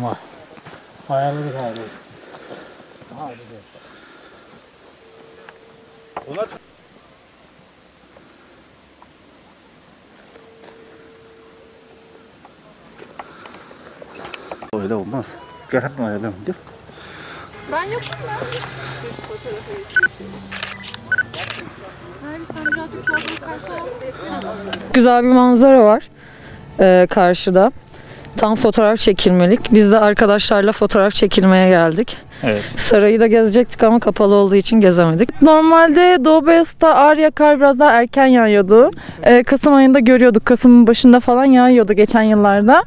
ama. Ayarladık abi. Hadi de. Ona öyle olmaz. Gel hemen ayarlayalım. Gel. Ben yokum ben. Merve sen birazcık sağa doğru karşı ol. Güzel bir manzara var karşıda. Tam fotoğraf çekilmelik. Biz de arkadaşlarla fotoğraf çekilmeye geldik. Evet. Sarayı da gezecektik ama kapalı olduğu için gezemedik. Normalde Doğu Beyazıt'ta ağır yakar biraz daha erken yağıyordu. Kasım ayında görüyorduk. Kasım'ın başında falan yağıyordu geçen yıllarda.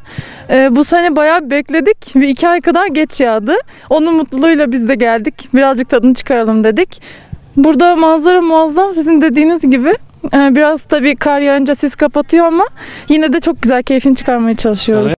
Bu sene bayağı bekledik ve 2 ay kadar geç yağdı. Onun mutluluğuyla biz de geldik. Birazcık tadını çıkaralım dedik. Burada manzara muazzam sizin dediğiniz gibi. Biraz tabii kar yağınca sis kapatıyor ama yine de çok güzel keyfini çıkarmaya çalışıyoruz.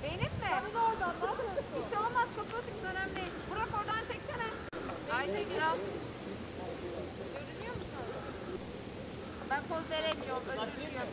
Benim mi? Bana da oradan ne yapıyorsun? Bir şey olmaz, kapatık, önemli değil. Burak oradan çeksene. Aynen biraz. Görünüyor mu sana? Ben poz veremiyorum, özür diliyorum.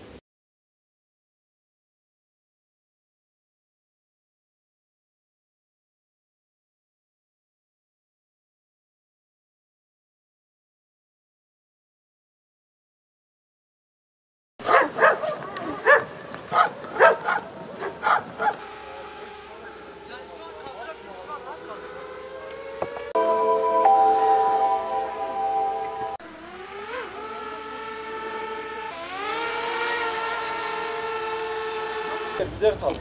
Güzel tabii.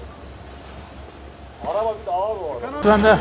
Araba bir de ağır o araba. Ben de.